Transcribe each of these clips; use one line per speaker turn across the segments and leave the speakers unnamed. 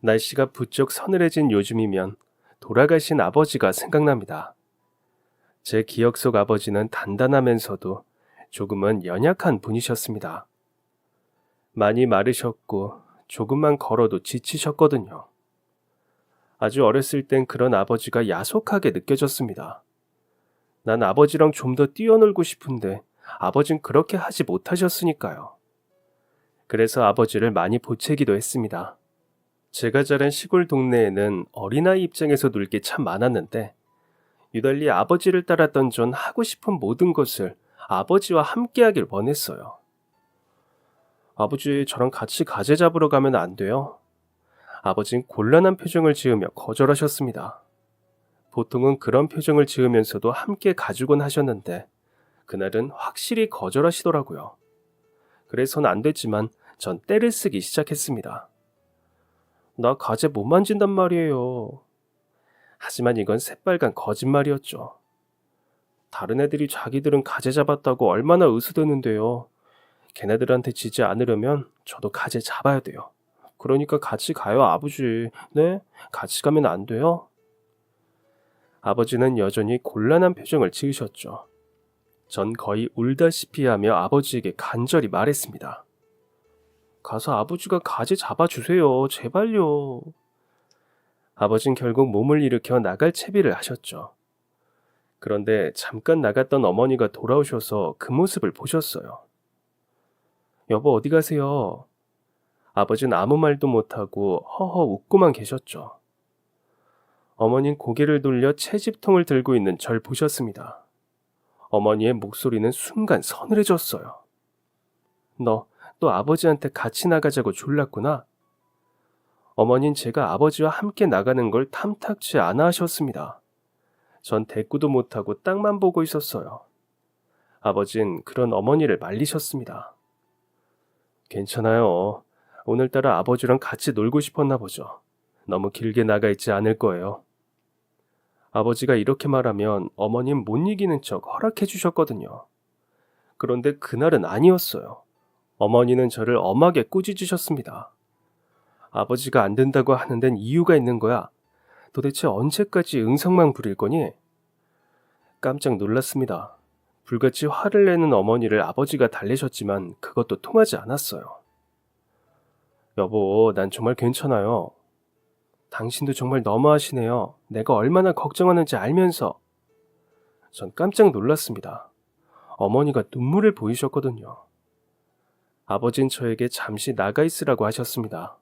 날씨가 부쩍 서늘해진 요즘이면 돌아가신 아버지가 생각납니다. 제 기억 속 아버지는 단단하면서도 조금은 연약한 분이셨습니다. 많이 마르셨고 조금만 걸어도 지치셨거든요. 아주 어렸을 땐 그런 아버지가 야속하게 느껴졌습니다. 난 아버지랑 좀 더 뛰어놀고 싶은데 아버진 그렇게 하지 못하셨으니까요. 그래서 아버지를 많이 보채기도 했습니다. 제가 자란 시골 동네에는 어린아이 입장에서 놀 게 참 많았는데 유달리 아버지를 따랐던 전 하고 싶은 모든 것을 아버지와 함께 하길 원했어요. 아버지, 저랑 같이 가재 잡으러 가면 안 돼요? 아버진 곤란한 표정을 지으며 거절하셨습니다. 보통은 그런 표정을 지으면서도 함께 가주곤 하셨는데 그날은 확실히 거절하시더라고요. 그래서는 안 됐지만 전 떼를 쓰기 시작했습니다. 나 가재 못 만진단 말이에요. 하지만 이건 새빨간 거짓말이었죠. 다른 애들이 자기들은 가재 잡았다고 얼마나 으스대는데요. 걔네들한테 지지 않으려면 저도 가재 잡아야 돼요. 그러니까 같이 가요, 아버지. 네? 같이 가면 안 돼요? 아버지는 여전히 곤란한 표정을 지으셨죠. 전 거의 울다시피 하며 아버지에게 간절히 말했습니다. 가서 아버지가 가재 잡아주세요. 제발요. 아버진 결국 몸을 일으켜 나갈 채비를 하셨죠. 그런데 잠깐 나갔던 어머니가 돌아오셔서 그 모습을 보셨어요. 여보, 어디 가세요? 아버진 아무 말도 못하고 허허 웃고만 계셨죠. 어머닌 고개를 돌려 채집통을 들고 있는 절 보셨습니다. 어머니의 목소리는 순간 서늘해졌어요. 너 또 아버지한테 같이 나가자고 졸랐구나. 어머닌 제가 아버지와 함께 나가는 걸 탐탁치 않아 하셨습니다. 전 대꾸도 못하고 땅만 보고 있었어요. 아버진 그런 어머니를 말리셨습니다. 괜찮아요. 오늘따라 아버지랑 같이 놀고 싶었나 보죠. 너무 길게 나가 있지 않을 거예요. 아버지가 이렇게 말하면 어머님 못 이기는 척 허락해 주셨거든요. 그런데 그날은 아니었어요. 어머니는 저를 엄하게 꾸짖으셨습니다. 아버지가 안 된다고 하는 데는 이유가 있는 거야. 도대체 언제까지 응성만 부릴 거니? 깜짝 놀랐습니다. 불같이 화를 내는 어머니를 아버지가 달래셨지만 그것도 통하지 않았어요. 여보, 난 정말 괜찮아요. 당신도 정말 너무하시네요. 내가 얼마나 걱정하는지 알면서. 전 깜짝 놀랐습니다. 어머니가 눈물을 보이셨거든요. 아버진 저에게 잠시 나가 있으라고 하셨습니다.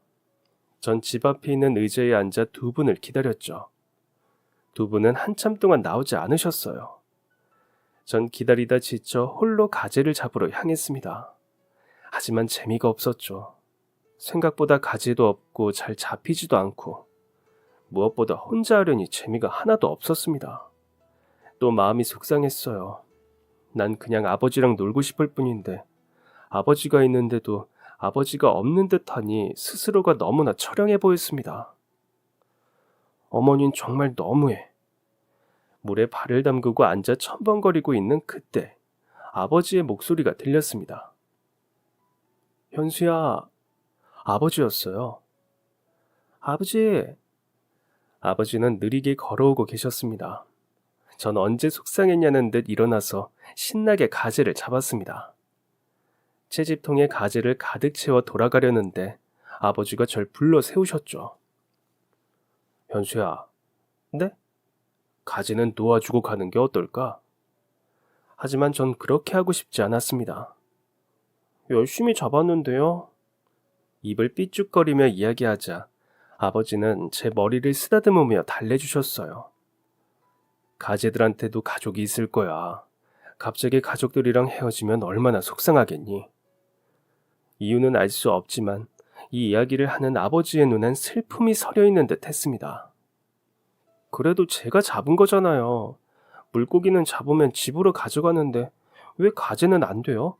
전 집 앞에 있는 의자에 앉아 두 분을 기다렸죠. 두 분은 한참 동안 나오지 않으셨어요. 전 기다리다 지쳐 홀로 가재를 잡으러 향했습니다. 하지만 재미가 없었죠. 생각보다 가재도 없고 잘 잡히지도 않고 무엇보다 혼자 하려니 재미가 하나도 없었습니다. 또 마음이 속상했어요. 난 그냥 아버지랑 놀고 싶을 뿐인데 아버지가 있는데도 아버지가 없는 듯하니 스스로가 너무나 처량해 보였습니다. 어머닌 정말 너무해. 물에 발을 담그고 앉아 첨벙거리고 있는 그때 아버지의 목소리가 들렸습니다. 현수야, 아버지였어요. 아버지! 아버지는 느리게 걸어오고 계셨습니다. 전 언제 속상했냐는 듯 일어나서 신나게 가재를 잡았습니다. 채집통에 가재를 가득 채워 돌아가려는데 아버지가 절 불러 세우셨죠. 현수야, 네? 가재는 놓아주고 가는 게 어떨까? 하지만 전 그렇게 하고 싶지 않았습니다. 열심히 잡았는데요. 입을 삐죽거리며 이야기하자 아버지는 제 머리를 쓰다듬으며 달래주셨어요. 가재들한테도 가족이 있을 거야. 갑자기 가족들이랑 헤어지면 얼마나 속상하겠니? 이유는 알 수 없지만 이 이야기를 하는 아버지의 눈엔 슬픔이 서려 있는 듯 했습니다. 그래도 제가 잡은 거잖아요. 물고기는 잡으면 집으로 가져가는데 왜 가재는 안 돼요?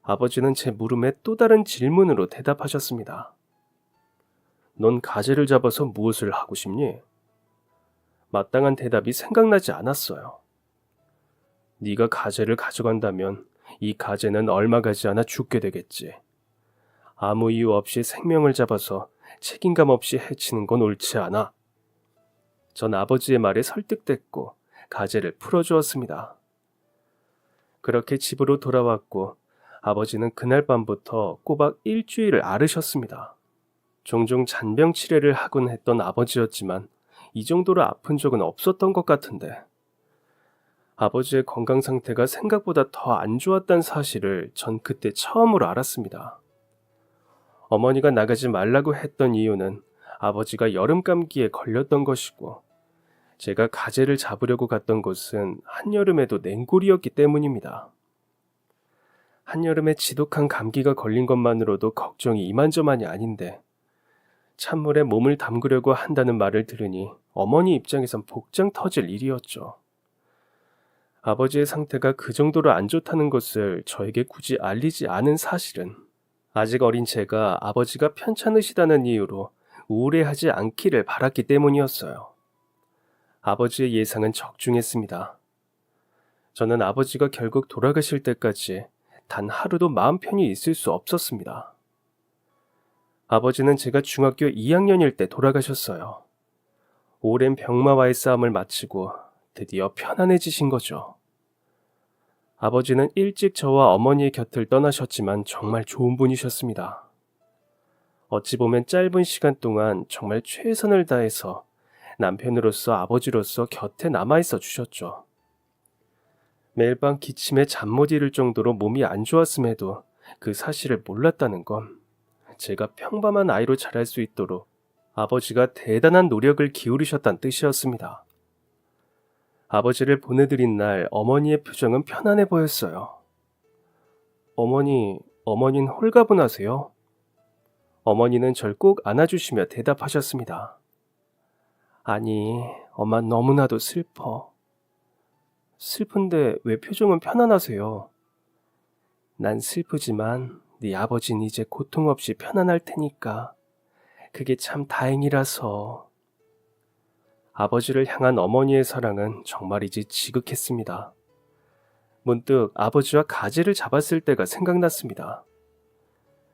아버지는 제 물음에 또 다른 질문으로 대답하셨습니다. 넌 가재를 잡아서 무엇을 하고 싶니? 마땅한 대답이 생각나지 않았어요. 네가 가재를 가져간다면 이 가재는 얼마 가지 않아 죽게 되겠지. 아무 이유 없이 생명을 잡아서 책임감 없이 해치는 건 옳지 않아. 전 아버지의 말에 설득됐고 가재를 풀어주었습니다. 그렇게 집으로 돌아왔고 아버지는 그날 밤부터 꼬박 일주일을 앓으셨습니다. 종종 잔병 치레를 하곤 했던 아버지였지만 이 정도로 아픈 적은 없었던 것 같은데 아버지의 건강 상태가 생각보다 더 안 좋았다는 사실을 전 그때 처음으로 알았습니다. 어머니가 나가지 말라고 했던 이유는 아버지가 여름 감기에 걸렸던 것이고 제가 가재를 잡으려고 갔던 곳은 한여름에도 냉골이었기 때문입니다. 한여름에 지독한 감기가 걸린 것만으로도 걱정이 이만저만이 아닌데 찬물에 몸을 담그려고 한다는 말을 들으니 어머니 입장에선 복장 터질 일이었죠. 아버지의 상태가 그 정도로 안 좋다는 것을 저에게 굳이 알리지 않은 사실은 아직 어린 제가 아버지가 편찮으시다는 이유로 우울해하지 않기를 바랐기 때문이었어요. 아버지의 예상은 적중했습니다. 저는 아버지가 결국 돌아가실 때까지 단 하루도 마음 편히 있을 수 없었습니다. 아버지는 제가 중학교 2학년일 때 돌아가셨어요. 오랜 병마와의 싸움을 마치고 드디어 편안해지신 거죠. 아버지는 일찍 저와 어머니의 곁을 떠나셨지만 정말 좋은 분이셨습니다. 어찌 보면 짧은 시간 동안 정말 최선을 다해서 남편으로서 아버지로서 곁에 남아있어 주셨죠. 매일 밤 기침에 잠 못 이룰 정도로 몸이 안 좋았음에도 그 사실을 몰랐다는 건 제가 평범한 아이로 자랄 수 있도록 아버지가 대단한 노력을 기울이셨다는 뜻이었습니다. 아버지를 보내드린 날 어머니의 표정은 편안해 보였어요. 어머니는 홀가분하세요? 어머니는 절 꼭 안아주시며 대답하셨습니다. 아니, 엄마 너무나도 슬퍼. 슬픈데 왜 표정은 편안하세요? 난 슬프지만 네 아버지는 이제 고통 없이 편안할 테니까 그게 참 다행이라서. 아버지를 향한 어머니의 사랑은 정말이지 지극했습니다. 문득 아버지와 가재를 잡았을 때가 생각났습니다.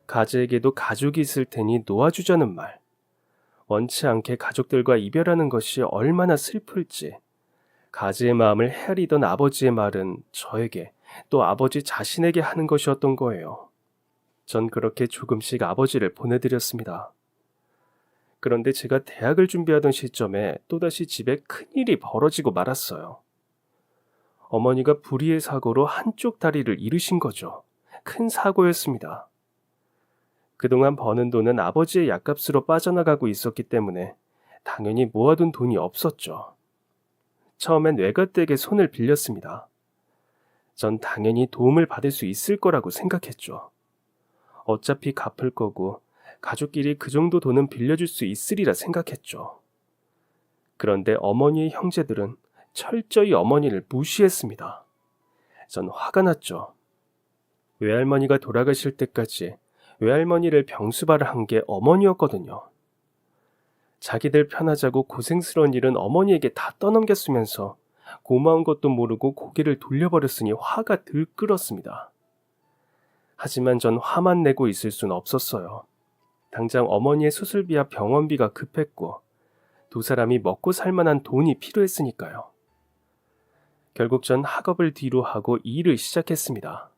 가재에게도 가족이 있을 테니 놓아주자는 말. 원치 않게 가족들과 이별하는 것이 얼마나 슬플지 가재의 마음을 헤아리던 아버지의 말은 저에게 또 아버지 자신에게 하는 것이었던 거예요. 전 그렇게 조금씩 아버지를 보내드렸습니다. 그런데 제가 대학을 준비하던 시점에 또다시 집에 큰일이 벌어지고 말았어요. 어머니가 불의의 사고로 한쪽 다리를 잃으신 거죠. 큰 사고였습니다. 그동안 버는 돈은 아버지의 약값으로 빠져나가고 있었기 때문에 당연히 모아둔 돈이 없었죠. 처음엔 외갓댁에 손을 빌렸습니다. 전 당연히 도움을 받을 수 있을 거라고 생각했죠. 어차피 갚을 거고 가족끼리 그 정도 돈은 빌려줄 수 있으리라 생각했죠. 그런데 어머니의 형제들은 철저히 어머니를 무시했습니다. 전 화가 났죠. 외할머니가 돌아가실 때까지 외할머니를 병수발을 한 게 어머니였거든요. 자기들 편하자고 고생스러운 일은 어머니에게 다 떠넘겼으면서 고마운 것도 모르고 고개를 돌려버렸으니 화가 들끓었습니다. 하지만 전 화만 내고 있을 순 없었어요. 당장 어머니의 수술비와 병원비가 급했고 두 사람이 먹고 살 만한 돈이 필요했으니까요. 결국 전 학업을 뒤로 하고 일을 시작했습니다.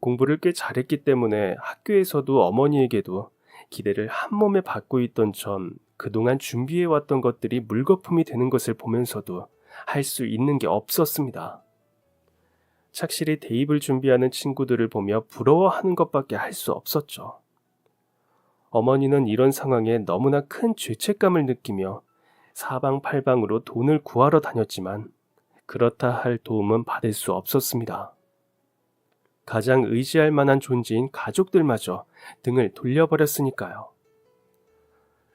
공부를 꽤 잘했기 때문에 학교에서도 어머니에게도 기대를 한 몸에 받고 있던 전 그동안 준비해왔던 것들이 물거품이 되는 것을 보면서도 할 수 있는 게 없었습니다. 착실히 대입을 준비하는 친구들을 보며 부러워하는 것밖에 할 수 없었죠. 어머니는 이런 상황에 너무나 큰 죄책감을 느끼며 사방팔방으로 돈을 구하러 다녔지만 그렇다 할 도움은 받을 수 없었습니다. 가장 의지할 만한 존재인 가족들마저 등을 돌려버렸으니까요.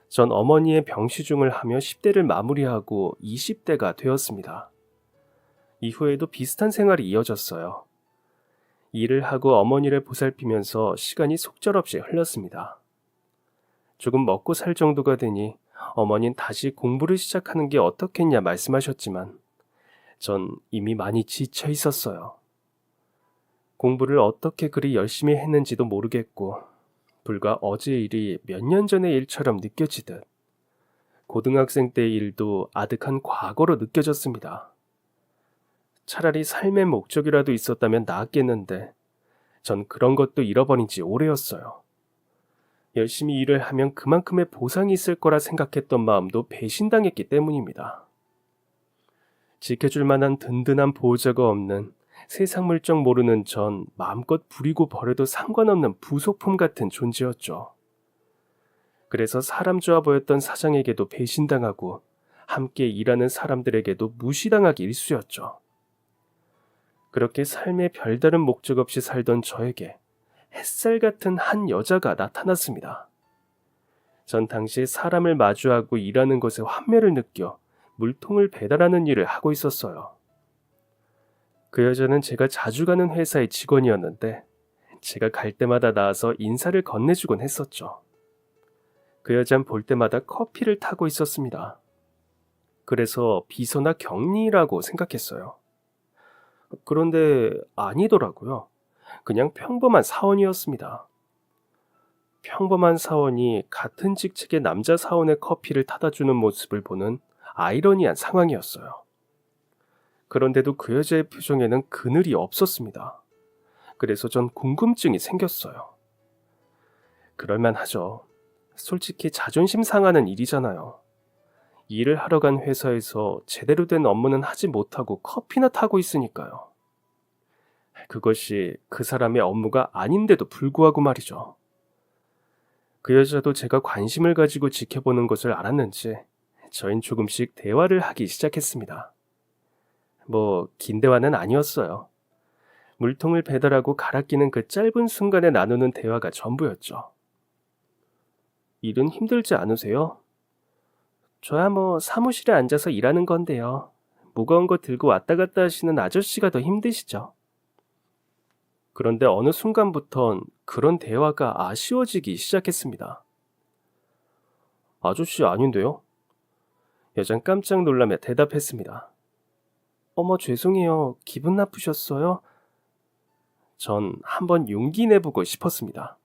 전 어머니의 병시중을 하며 10대를 마무리하고 20대가 되었습니다. 이후에도 비슷한 생활이 이어졌어요. 일을 하고 어머니를 보살피면서 시간이 속절없이 흘렀습니다. 조금 먹고 살 정도가 되니 어머니는 다시 공부를 시작하는 게 어떻겠냐 말씀하셨지만 전 이미 많이 지쳐 있었어요. 공부를 어떻게 그리 열심히 했는지도 모르겠고 불과 어제 일이 몇 년 전의 일처럼 느껴지듯 고등학생 때의 일도 아득한 과거로 느껴졌습니다. 차라리 삶의 목적이라도 있었다면 나았겠는데 전 그런 것도 잃어버린 지 오래였어요. 열심히 일을 하면 그만큼의 보상이 있을 거라 생각했던 마음도 배신당했기 때문입니다. 지켜줄 만한 든든한 보호자가 없는 세상 물정 모르는 전 마음껏 부리고 버려도 상관없는 부속품 같은 존재였죠. 그래서 사람 좋아 보였던 사장에게도 배신당하고 함께 일하는 사람들에게도 무시당하기 일쑤였죠. 그렇게 삶의 별다른 목적 없이 살던 저에게 햇살 같은 한 여자가 나타났습니다. 전 당시 사람을 마주하고 일하는 것에 환멸을 느껴 물통을 배달하는 일을 하고 있었어요. 그 여자는 제가 자주 가는 회사의 직원이었는데 제가 갈 때마다 나와서 인사를 건네주곤 했었죠. 그 여잔 볼 때마다 커피를 타고 있었습니다. 그래서 비서나 경리라고 생각했어요. 그런데 아니더라고요. 그냥 평범한 사원이었습니다. 평범한 사원이 같은 직책의 남자 사원의 커피를 타다 주는 모습을 보는 아이러니한 상황이었어요. 그런데도 그 여자의 표정에는 그늘이 없었습니다. 그래서 전 궁금증이 생겼어요. 그럴만하죠. 솔직히 자존심 상하는 일이잖아요. 일을 하러 간 회사에서 제대로 된 업무는 하지 못하고 커피나 타고 있으니까요. 그것이 그 사람의 업무가 아닌데도 불구하고 말이죠. 그 여자도 제가 관심을 가지고 지켜보는 것을 알았는지 저흰 조금씩 대화를 하기 시작했습니다. 긴 대화는 아니었어요. 물통을 배달하고 갈아 끼는 그 짧은 순간에 나누는 대화가 전부였죠. 일은 힘들지 않으세요? 저야 사무실에 앉아서 일하는 건데요. 무거운 거 들고 왔다 갔다 하시는 아저씨가 더 힘드시죠. 그런데 어느 순간부턴 그런 대화가 아쉬워지기 시작했습니다. 아저씨 아닌데요? 여잔 깜짝 놀라며 대답했습니다. 어머 죄송해요. 기분 나쁘셨어요? 전 한번 용기 내보고 싶었습니다.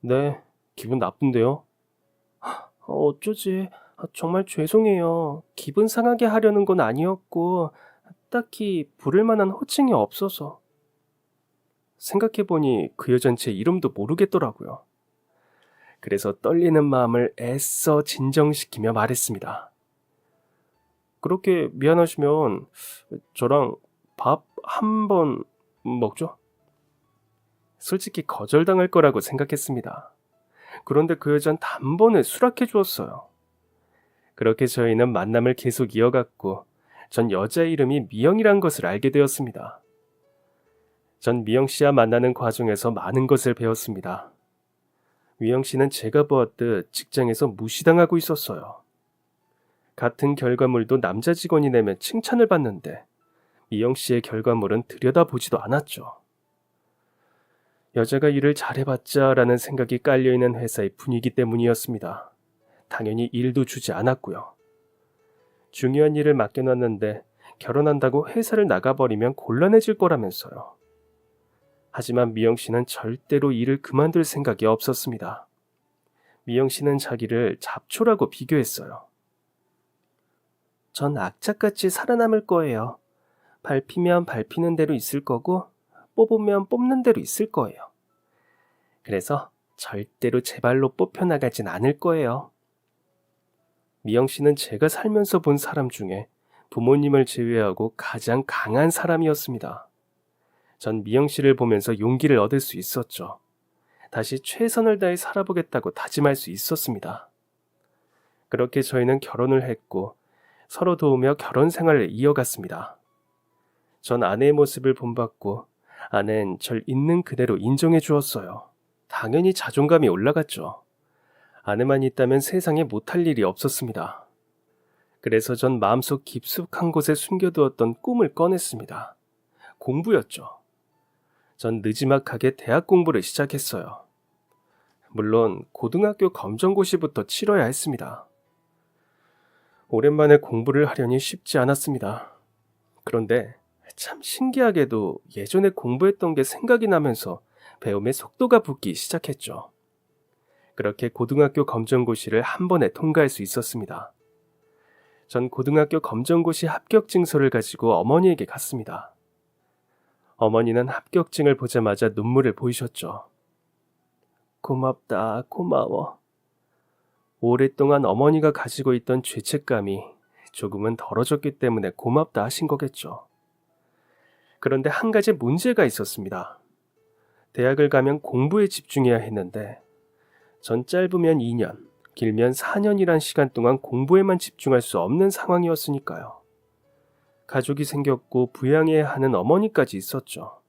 네, 기분 나쁜데요? 어쩌지? 정말 죄송해요. 기분 상하게 하려는 건 아니었고 딱히 부를 만한 호칭이 없어서. 생각해보니 그 여잔 제 이름도 모르겠더라고요. 그래서 떨리는 마음을 애써 진정시키며 말했습니다. 그렇게 미안하시면 저랑 밥 한 번 먹죠? 솔직히 거절당할 거라고 생각했습니다. 그런데 그 여잔 단번에 수락해 주었어요. 그렇게 저희는 만남을 계속 이어갔고 전 여자 이름이 미영이란 것을 알게 되었습니다. 전 미영 씨와 만나는 과정에서 많은 것을 배웠습니다. 미영 씨는 제가 보았듯 직장에서 무시당하고 있었어요. 같은 결과물도 남자 직원이 내면 칭찬을 받는데 미영 씨의 결과물은 들여다보지도 않았죠. 여자가 일을 잘해봤자라는 생각이 깔려있는 회사의 분위기 때문이었습니다. 당연히 일도 주지 않았고요. 중요한 일을 맡겨놨는데 결혼한다고 회사를 나가버리면 곤란해질 거라면서요. 하지만 미영 씨는 절대로 일을 그만둘 생각이 없었습니다. 미영 씨는 자기를 잡초라고 비교했어요. 전 악착같이 살아남을 거예요. 밟히면 밟히는 대로 있을 거고 뽑으면 뽑는 대로 있을 거예요. 그래서 절대로 제 발로 뽑혀나가진 않을 거예요. 미영 씨는 제가 살면서 본 사람 중에 부모님을 제외하고 가장 강한 사람이었습니다. 전 미영 씨를 보면서 용기를 얻을 수 있었죠. 다시 최선을 다해 살아보겠다고 다짐할 수 있었습니다. 그렇게 저희는 결혼을 했고 서로 도우며 결혼 생활을 이어갔습니다. 전 아내의 모습을 본받고 아내는 절 있는 그대로 인정해 주었어요. 당연히 자존감이 올라갔죠. 아내만 있다면 세상에 못할 일이 없었습니다. 그래서 전 마음속 깊숙한 곳에 숨겨두었던 꿈을 꺼냈습니다. 공부였죠. 전 느지막하게 대학 공부를 시작했어요. 물론 고등학교 검정고시부터 치러야 했습니다. 오랜만에 공부를 하려니 쉽지 않았습니다. 그런데 참 신기하게도 예전에 공부했던 게 생각이 나면서 배움의 속도가 붙기 시작했죠. 그렇게 고등학교 검정고시를 한 번에 통과할 수 있었습니다. 전 고등학교 검정고시 합격증서를 가지고 어머니에게 갔습니다. 어머니는 합격증을 보자마자 눈물을 보이셨죠. 고맙다, 고마워. 오랫동안 어머니가 가지고 있던 죄책감이 조금은 덜어졌기 때문에 고맙다 하신 거겠죠. 그런데 한 가지 문제가 있었습니다. 대학을 가면 공부에 집중해야 했는데 전 짧으면 2년, 길면 4년이란 시간 동안 공부에만 집중할 수 없는 상황이었으니까요. 가족이 생겼고 부양해야 하는 어머니까지 있었죠.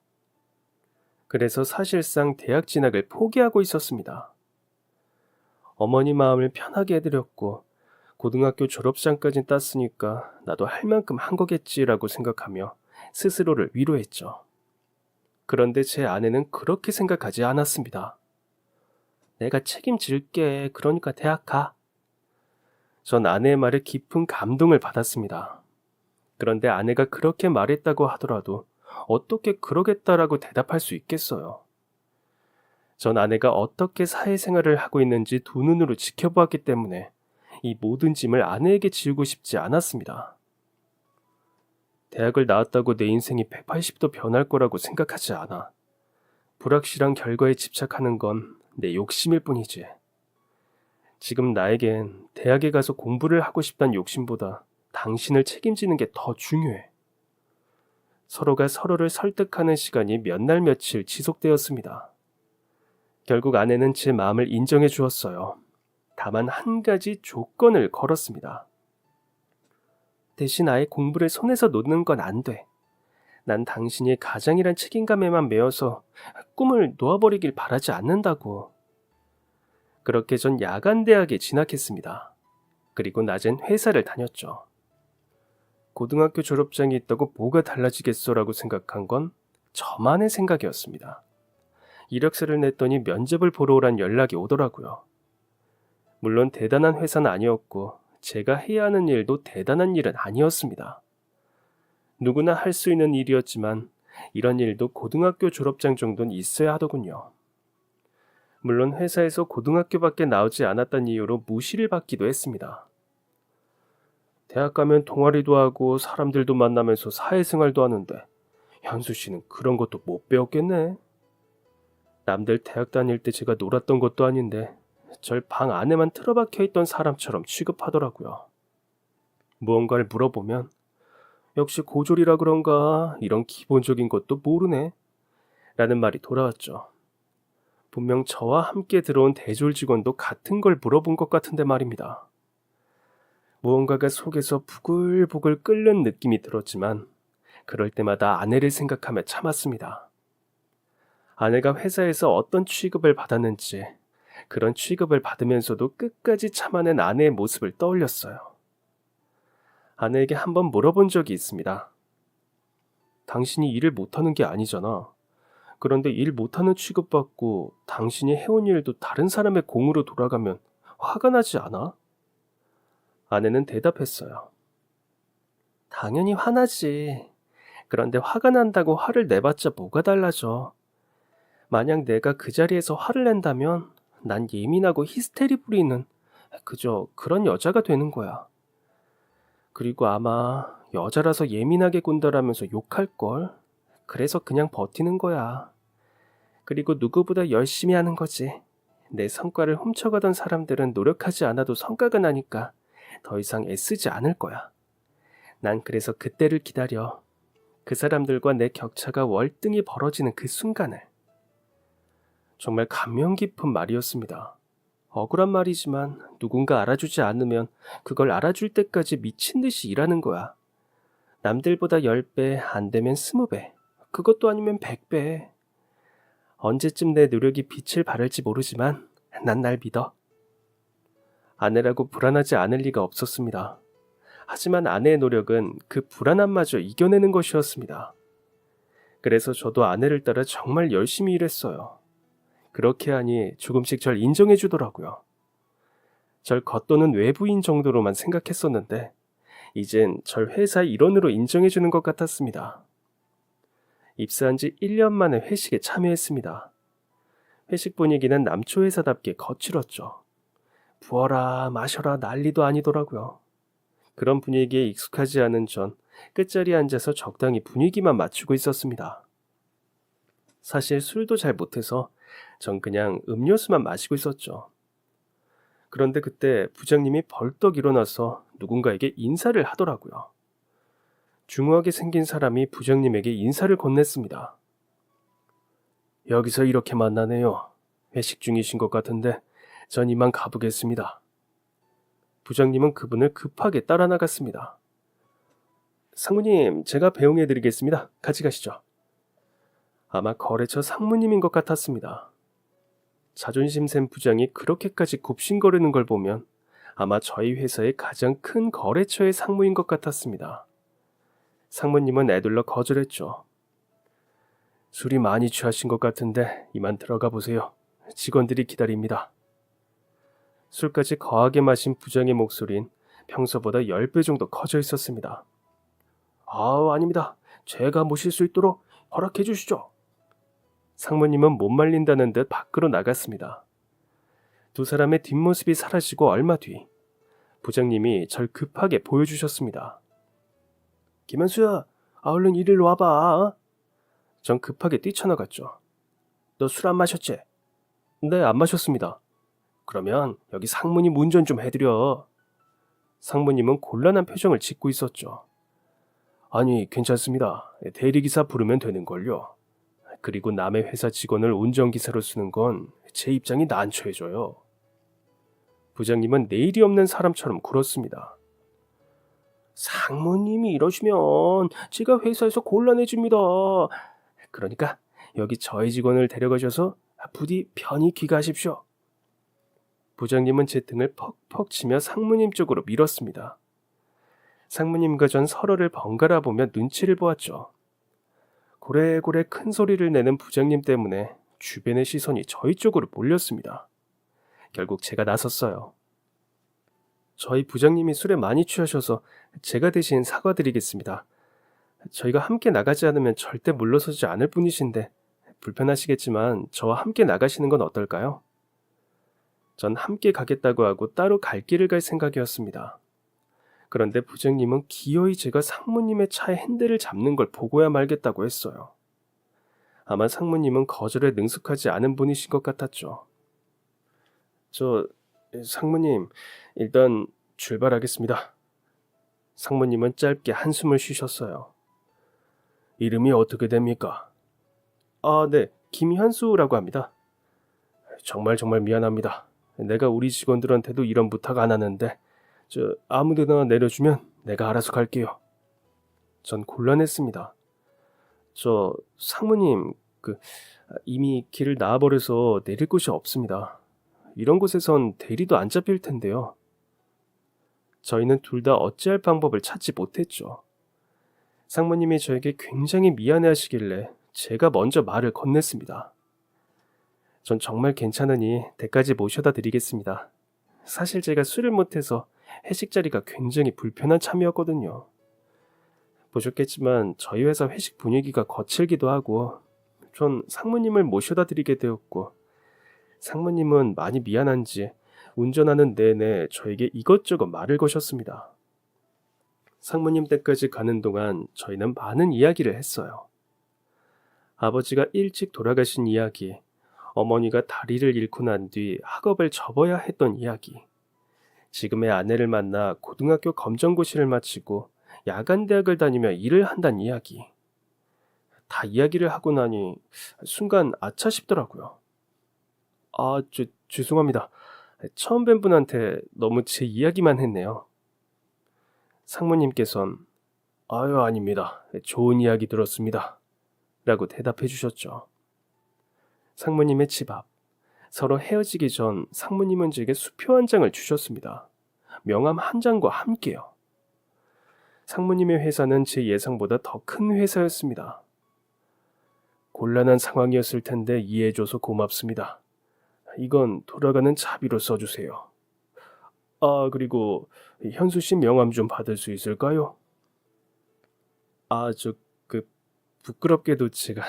그래서 사실상 대학 진학을 포기하고 있었습니다. 어머니 마음을 편하게 해드렸고 고등학교 졸업장까지 땄으니까 나도 할 만큼 한 거겠지라고 생각하며 스스로를 위로했죠. 그런데 제 아내는 그렇게 생각하지 않았습니다. 내가 책임질게. 그러니까 대학 가. 전 아내의 말에 깊은 감동을 받았습니다. 그런데 아내가 그렇게 말했다고 하더라도 어떻게 그러겠다라고 대답할 수 있겠어요. 전 아내가 어떻게 사회생활을 하고 있는지 두 눈으로 지켜보았기 때문에 이 모든 짐을 아내에게 지우고 싶지 않았습니다. 대학을 나왔다고 내 인생이 180도 변할 거라고 생각하지 않아. 불확실한 결과에 집착하는 건 내 욕심일 뿐이지. 지금 나에겐 대학에 가서 공부를 하고 싶다는 욕심보다 당신을 책임지는 게 더 중요해. 서로가 서로를 설득하는 시간이 몇 날 며칠 지속되었습니다. 결국 아내는 제 마음을 인정해 주었어요. 다만 한 가지 조건을 걸었습니다. 대신 아예 공부를 손에서 놓는 건 안 돼. 난 당신이 가장이란 책임감에만 매여서 꿈을 놓아버리길 바라지 않는다고. 그렇게 전 야간 대학에 진학했습니다. 그리고 낮엔 회사를 다녔죠. 고등학교 졸업장이 있다고 뭐가 달라지겠어라고 생각한 건 저만의 생각이었습니다. 이력서를 냈더니 면접을 보러 오란 연락이 오더라고요. 물론 대단한 회사는 아니었고 제가 해야 하는 일도 대단한 일은 아니었습니다. 누구나 할 수 있는 일이었지만 이런 일도 고등학교 졸업장 정도는 있어야 하더군요. 물론 회사에서 고등학교밖에 나오지 않았다는 이유로 무시를 받기도 했습니다. 대학 가면 동아리도 하고 사람들도 만나면서 사회생활도 하는데 현수 씨는 그런 것도 못 배웠겠네. 남들 대학 다닐 때 제가 놀았던 것도 아닌데 절 방 안에만 틀어박혀 있던 사람처럼 취급하더라고요. 무언가를 물어보면 역시 고졸이라 그런가 이런 기본적인 것도 모르네 라는 말이 돌아왔죠. 분명 저와 함께 들어온 대졸 직원도 같은 걸 물어본 것 같은데 말입니다. 무언가가 속에서 부글부글 끓는 느낌이 들었지만 그럴 때마다 아내를 생각하며 참았습니다. 아내가 회사에서 어떤 취급을 받았는지 그런 취급을 받으면서도 끝까지 참아낸 아내의 모습을 떠올렸어요. 아내에게 한번 물어본 적이 있습니다. 당신이 일을 못하는 게 아니잖아. 그런데 일 못하는 취급받고 당신이 해온 일도 다른 사람의 공으로 돌아가면 화가 나지 않아? 아내는 대답했어요. 당연히 화나지. 그런데 화가 난다고 화를 내봤자 뭐가 달라져. 만약 내가 그 자리에서 화를 낸다면 난 예민하고 히스테리 부리는 그저 그런 여자가 되는 거야. 그리고 아마 여자라서 예민하게 군다라면서 욕할걸. 그래서 그냥 버티는 거야. 그리고 누구보다 열심히 하는 거지. 내 성과를 훔쳐가던 사람들은 노력하지 않아도 성과가 나니까 더 이상 애쓰지 않을 거야. 난 그래서 그때를 기다려. 그 사람들과 내 격차가 월등히 벌어지는 그 순간을. 정말 감명 깊은 말이었습니다. 억울한 말이지만 누군가 알아주지 않으면 그걸 알아줄 때까지 미친 듯이 일하는 거야. 남들보다 10배, 안 되면 20배, 그것도 아니면 100배. 언제쯤 내 노력이 빛을 발할지 모르지만 난 날 믿어. 아내라고 불안하지 않을 리가 없었습니다. 하지만 아내의 노력은 그 불안함마저 이겨내는 것이었습니다. 그래서 저도 아내를 따라 정말 열심히 일했어요. 그렇게 하니 조금씩 절 인정해 주더라고요. 절 겉도는 외부인 정도로만 생각했었는데 이젠 절 회사 일원으로 인정해 주는 것 같았습니다. 입사한 지 1년 만에 회식에 참여했습니다. 회식 분위기는 남초 회사답게 거칠었죠. 부어라 마셔라 난리도 아니더라고요. 그런 분위기에 익숙하지 않은 전 끝자리에 앉아서 적당히 분위기만 맞추고 있었습니다. 사실 술도 잘 못해서 전 그냥 음료수만 마시고 있었죠. 그런데 그때 부장님이 벌떡 일어나서 누군가에게 인사를 하더라고요. 중후하게 생긴 사람이 부장님에게 인사를 건넸습니다. 여기서 이렇게 만나네요. 회식 중이신 것 같은데 전 이만 가보겠습니다. 부장님은 그분을 급하게 따라 나갔습니다. 상무님, 제가 배웅해드리겠습니다. 같이 가시죠. 아마 거래처 상무님인 것 같았습니다. 자존심 센 부장이 그렇게까지 굽신거리는 걸 보면 아마 저희 회사의 가장 큰 거래처의 상무인 것 같았습니다. 상무님은 애둘러 거절했죠. 술이 많이 취하신 것 같은데 이만 들어가 보세요. 직원들이 기다립니다. 술까지 거하게 마신 부장의 목소린 평소보다 10배 정도 커져 있었습니다. 아닙니다. 제가 모실 수 있도록 허락해 주시죠. 상무님은 못 말린다는 듯 밖으로 나갔습니다. 두 사람의 뒷모습이 사라지고 얼마 뒤 부장님이 절 급하게 보여주셨습니다. 김현수야, 얼른 이리로 와봐. 전 급하게 뛰쳐나갔죠. 너 술 안 마셨지? 네, 안 마셨습니다. 그러면 여기 상무님 운전 좀 해드려. 상무님은 곤란한 표정을 짓고 있었죠. 아니, 괜찮습니다. 대리기사 부르면 되는걸요. 그리고 남의 회사 직원을 운전기사로 쓰는 건 제 입장이 난처해져요. 부장님은 내일이 없는 사람처럼 굴었습니다. 상무님이 이러시면 제가 회사에서 곤란해집니다. 그러니까 여기 저희 직원을 데려가셔서 부디 편히 귀가하십시오. 부장님은 제 등을 퍽퍽 치며 상무님 쪽으로 밀었습니다. 상무님과 전 서로를 번갈아 보며 눈치를 보았죠. 고래고래 큰 소리를 내는 부장님 때문에 주변의 시선이 저희 쪽으로 몰렸습니다. 결국 제가 나섰어요. 저희 부장님이 술에 많이 취하셔서 제가 대신 사과드리겠습니다. 저희가 함께 나가지 않으면 절대 물러서지 않을 분이신데 불편하시겠지만 저와 함께 나가시는 건 어떨까요? 전 함께 가겠다고 하고 따로 갈 길을 갈 생각이었습니다. 그런데 부장님은 기어이 제가 상무님의 차의 핸들을 잡는 걸 보고야 말겠다고 했어요. 아마 상무님은 거절에 능숙하지 않은 분이신 것 같았죠. 상무님, 일단 출발하겠습니다. 상무님은 짧게 한숨을 쉬셨어요. 이름이 어떻게 됩니까? 네, 김현수라고 합니다. 정말 미안합니다. 내가 우리 직원들한테도 이런 부탁 안 하는데 아무데나 내려주면 내가 알아서 갈게요. 전 곤란했습니다. 상무님, 이미 길을 나와버려서 내릴 곳이 없습니다. 이런 곳에선 대리도 안 잡힐 텐데요. 저희는 둘 다 어찌할 방법을 찾지 못했죠. 상무님이 저에게 굉장히 미안해하시길래 제가 먼저 말을 건넸습니다. 전 정말 괜찮으니 댁까지 모셔다 드리겠습니다. 사실 제가 술을 못해서 회식 자리가 굉장히 불편한 참이었거든요. 보셨겠지만 저희 회사 회식 분위기가 거칠기도 하고 전 상무님을 모셔다 드리게 되었고 상무님은 많이 미안한지 운전하는 내내 저에게 이것저것 말을 거셨습니다. 상무님 댁까지 가는 동안 저희는 많은 이야기를 했어요. 아버지가 일찍 돌아가신 이야기, 어머니가 다리를 잃고 난 뒤 학업을 접어야 했던 이야기, 지금의 아내를 만나 고등학교 검정고시를 마치고 야간대학을 다니며 일을 한다는 이야기. 다 이야기를 하고 나니 순간 아차 싶더라고요. 죄송합니다. 처음 뵌 분한테 너무 제 이야기만 했네요. 상무님께선 아닙니다. 좋은 이야기 들었습니다. 라고 대답해 주셨죠. 상무님의 집 앞. 서로 헤어지기 전 상무님은 제게 수표 한 장을 주셨습니다. 명함 한 장과 함께요. 상무님의 회사는 제 예상보다 더 큰 회사였습니다. 곤란한 상황이었을 텐데 이해해줘서 고맙습니다. 이건 돌아가는 차비로 써주세요. 그리고 현수 씨 명함 좀 받을 수 있을까요? 부끄럽게도 제가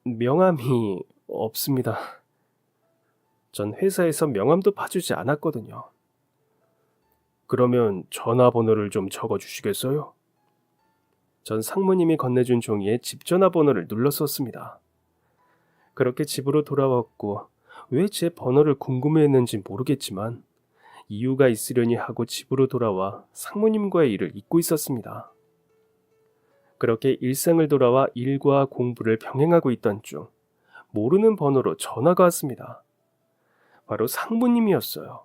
명함이 없습니다. 전 회사에서 명함도 봐주지 않았거든요. 그러면 전화번호를 좀 적어주시겠어요? 전 상무님이 건네준 종이에 집 전화번호를 눌렀었습니다. 그렇게 집으로 돌아왔고 왜 제 번호를 궁금해했는지 모르겠지만 이유가 있으려니 하고 집으로 돌아와 상무님과의 일을 잊고 있었습니다. 그렇게 일상을 돌아와 일과 공부를 병행하고 있던 중 모르는 번호로 전화가 왔습니다. 바로 상무님이었어요.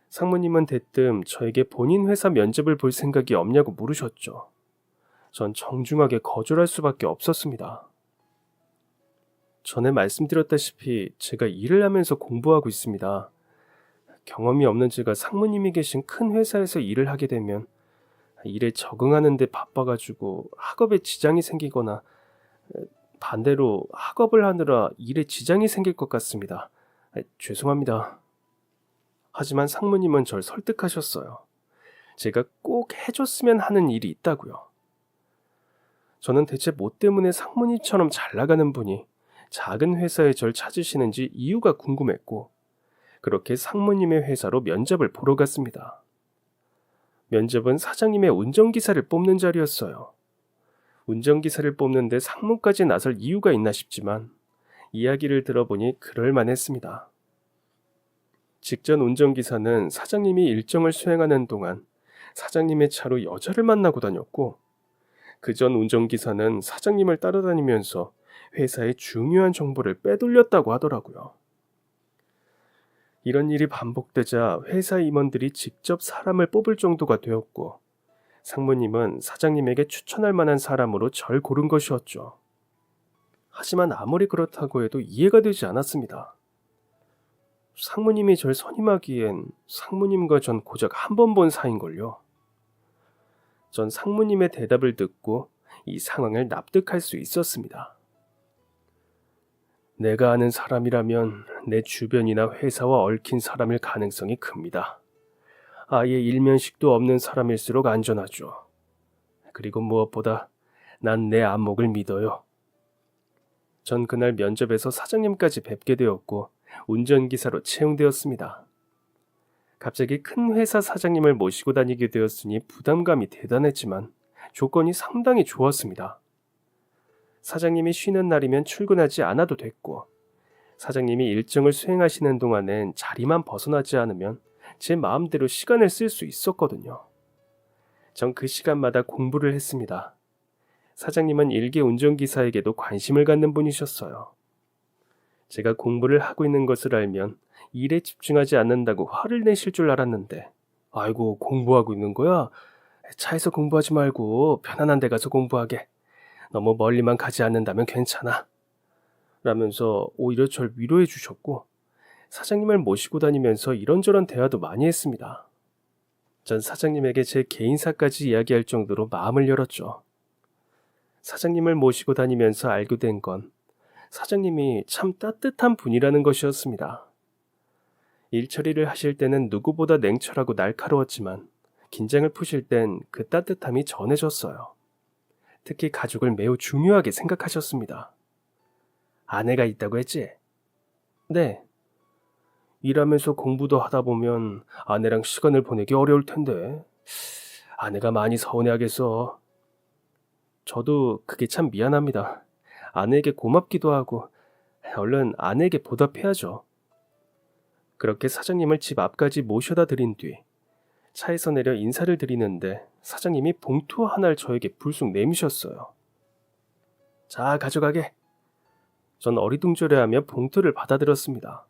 상무님은 대뜸 저에게 본인 회사 면접을 볼 생각이 없냐고 물으셨죠. 전 정중하게 거절할 수밖에 없었습니다. 전에 말씀드렸다시피 제가 일을 하면서 공부하고 있습니다. 경험이 없는 제가 상무님이 계신 큰 회사에서 일을 하게 되면 일에 적응하는 데 바빠가지고 학업에 지장이 생기거나 반대로 학업을 하느라 일에 지장이 생길 것 같습니다. 죄송합니다. 하지만 상무님은 절 설득하셨어요. 제가 꼭 해줬으면 하는 일이 있다고요. 저는 대체 뭐 때문에 상무님처럼 잘 나가는 분이 작은 회사에 절 찾으시는지 이유가 궁금했고 그렇게 상무님의 회사로 면접을 보러 갔습니다. 면접은 사장님의 운전기사를 뽑는 자리였어요. 운전기사를 뽑는데 상무까지 나설 이유가 있나 싶지만 이야기를 들어보니 그럴만했습니다. 직전 운전기사는 사장님이 일정을 수행하는 동안 사장님의 차로 여자를 만나고 다녔고 그전 운전기사는 사장님을 따라다니면서 회사의 중요한 정보를 빼돌렸다고 하더라고요. 이런 일이 반복되자 회사 임원들이 직접 사람을 뽑을 정도가 되었고 상무님은 사장님에게 추천할 만한 사람으로 절 고른 것이었죠. 하지만 아무리 그렇다고 해도 이해가 되지 않았습니다. 상무님이 절 선임하기엔 상무님과 전 고작 한 번 본 사이인걸요. 전 상무님의 대답을 듣고 이 상황을 납득할 수 있었습니다. 내가 아는 사람이라면 내 주변이나 회사와 얽힌 사람일 가능성이 큽니다. 아예 일면식도 없는 사람일수록 안전하죠. 그리고 무엇보다 난 내 안목을 믿어요. 전 그날 면접에서 사장님까지 뵙게 되었고 운전기사로 채용되었습니다. 갑자기 큰 회사 사장님을 모시고 다니게 되었으니 부담감이 대단했지만 조건이 상당히 좋았습니다. 사장님이 쉬는 날이면 출근하지 않아도 됐고 사장님이 일정을 수행하시는 동안엔 자리만 벗어나지 않으면 제 마음대로 시간을 쓸 수 있었거든요. 전 그 시간마다 공부를 했습니다. 사장님은 일개 운전기사에게도 관심을 갖는 분이셨어요. 제가 공부를 하고 있는 것을 알면 일에 집중하지 않는다고 화를 내실 줄 알았는데 아이고 공부하고 있는 거야? 차에서 공부하지 말고 편안한 데 가서 공부하게. 너무 멀리만 가지 않는다면 괜찮아. 라면서 오히려 절 위로해 주셨고 사장님을 모시고 다니면서 이런저런 대화도 많이 했습니다. 전 사장님에게 제 개인사까지 이야기할 정도로 마음을 열었죠. 사장님을 모시고 다니면서 알게 된 건 사장님이 참 따뜻한 분이라는 것이었습니다. 일 처리를 하실 때는 누구보다 냉철하고 날카로웠지만 긴장을 푸실 땐 그 따뜻함이 전해졌어요. 특히 가족을 매우 중요하게 생각하셨습니다. 아내가 있다고 했지? 네. 일하면서 공부도 하다 보면 아내랑 시간을 보내기 어려울 텐데 아내가 많이 서운해하겠어. 저도 그게 참 미안합니다. 아내에게 고맙기도 하고 얼른 아내에게 보답해야죠. 그렇게 사장님을 집 앞까지 모셔다 드린 뒤 차에서 내려 인사를 드리는데 사장님이 봉투 하나를 저에게 불쑥 내미셨어요. 자, 가져가게. 전 어리둥절해하며 봉투를 받아들였습니다.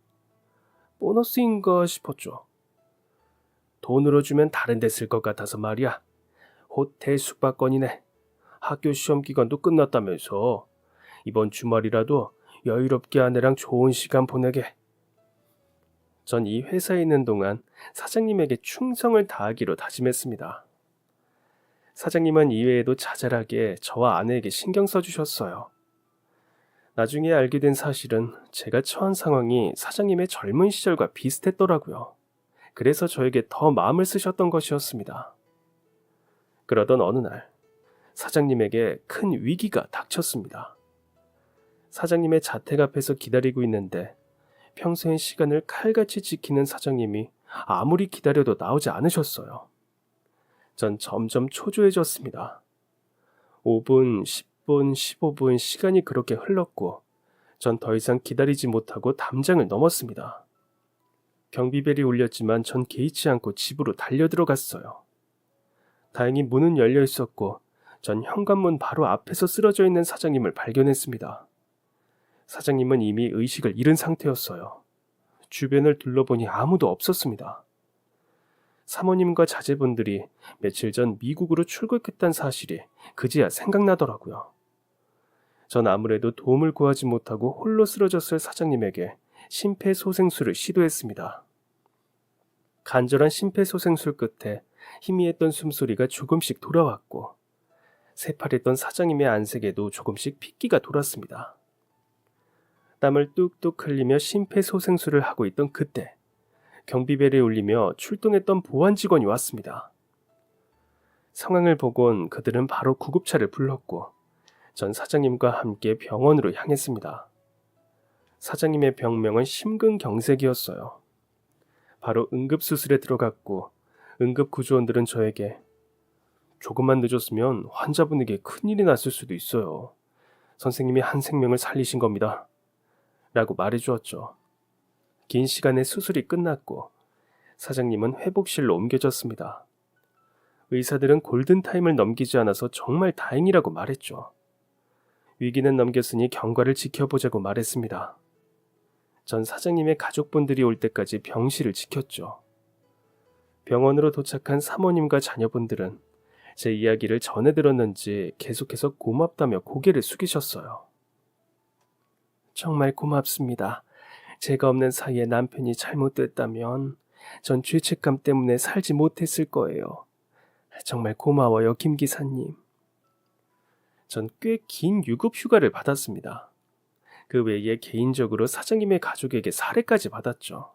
보너스인가 싶었죠. 돈으로 주면 다른 데 쓸 것 같아서 말이야. 호텔 숙박권이네. 학교 시험 기간도 끝났다면서 이번 주말이라도 여유롭게 아내랑 좋은 시간 보내게. 전 이 회사에 있는 동안 사장님에게 충성을 다하기로 다짐했습니다. 사장님은 이외에도 자잘하게 저와 아내에게 신경 써주셨어요. 나중에 알게 된 사실은 제가 처한 상황이 사장님의 젊은 시절과 비슷했더라고요. 그래서 저에게 더 마음을 쓰셨던 것이었습니다. 그러던 어느 날 사장님에게 큰 위기가 닥쳤습니다. 사장님의 자택 앞에서 기다리고 있는데 평소엔 시간을 칼같이 지키는 사장님이 아무리 기다려도 나오지 않으셨어요. 전 점점 초조해졌습니다. 5분, 10분, 15분 시간이 그렇게 흘렀고 전 더 이상 기다리지 못하고 담장을 넘었습니다. 경비벨이 울렸지만 전 개의치 않고 집으로 달려들어갔어요. 다행히 문은 열려 있었고 전 현관문 바로 앞에서 쓰러져 있는 사장님을 발견했습니다. 사장님은 이미 의식을 잃은 상태였어요. 주변을 둘러보니 아무도 없었습니다. 사모님과 자제분들이 며칠 전 미국으로 출국했다는 사실이 그제야 생각나더라고요. 전 아무래도 도움을 구하지 못하고 홀로 쓰러졌을 사장님에게 심폐소생술을 시도했습니다. 간절한 심폐소생술 끝에 희미했던 숨소리가 조금씩 돌아왔고 새파랬던 사장님의 안색에도 조금씩 핏기가 돌았습니다. 땀을 뚝뚝 흘리며 심폐소생술을 하고 있던 그때 경비벨이 울리며 출동했던 보안 직원이 왔습니다. 상황을 보곤 그들은 바로 구급차를 불렀고 전 사장님과 함께 병원으로 향했습니다. 사장님의 병명은 심근경색이었어요. 바로 응급수술에 들어갔고 응급구조원들은 저에게 조금만 늦었으면 환자분에게 큰일이 났을 수도 있어요. 선생님이 한 생명을 살리신 겁니다. 라고 말해주었죠. 긴 시간의 수술이 끝났고 사장님은 회복실로 옮겨졌습니다. 의사들은 골든타임을 넘기지 않아서 정말 다행이라고 말했죠. 위기는 넘겼으니 경과를 지켜보자고 말했습니다. 전 사장님의 가족분들이 올 때까지 병실을 지켰죠. 병원으로 도착한 사모님과 자녀분들은 제 이야기를 전해 들었는지 계속해서 고맙다며 고개를 숙이셨어요. 정말 고맙습니다. 제가 없는 사이에 남편이 잘못됐다면 전 죄책감 때문에 살지 못했을 거예요. 정말 고마워요, 김 기사님. 전 꽤 긴 유급 휴가를 받았습니다. 그 외에 개인적으로 사장님의 가족에게 사례까지 받았죠.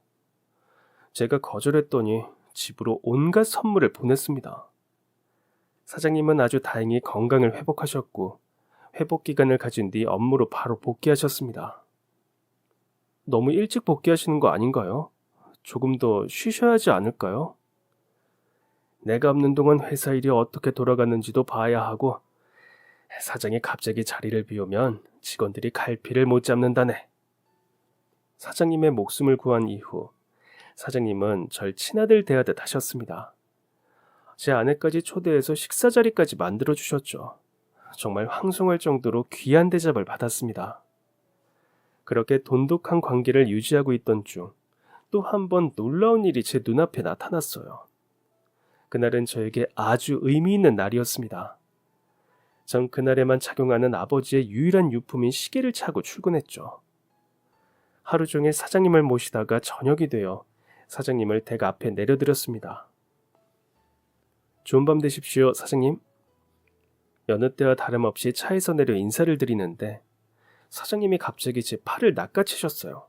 제가 거절했더니 집으로 온갖 선물을 보냈습니다. 사장님은 아주 다행히 건강을 회복하셨고 회복 기간을 가진 뒤 업무로 바로 복귀하셨습니다. 너무 일찍 복귀하시는 거 아닌가요? 조금 더 쉬셔야 하지 않을까요? 내가 없는 동안 회사 일이 어떻게 돌아가는지도 봐야 하고 사장이 갑자기 자리를 비우면 직원들이 갈피를 못 잡는다네. 사장님의 목숨을 구한 이후 사장님은 절 친아들 대하듯 하셨습니다. 제 아내까지 초대해서 식사 자리까지 만들어 주셨죠. 정말 황송할 정도로 귀한 대접을 받았습니다. 그렇게 돈독한 관계를 유지하고 있던 중 또 한 번 놀라운 일이 제 눈앞에 나타났어요. 그날은 저에게 아주 의미 있는 날이었습니다. 전 그날에만 착용하는 아버지의 유일한 유품인 시계를 차고 출근했죠. 하루 종일 사장님을 모시다가 저녁이 되어 사장님을 댁 앞에 내려드렸습니다. 좋은 밤 되십시오, 사장님. 여느 때와 다름없이 차에서 내려 인사를 드리는데 사장님이 갑자기 제 팔을 낚아채셨어요.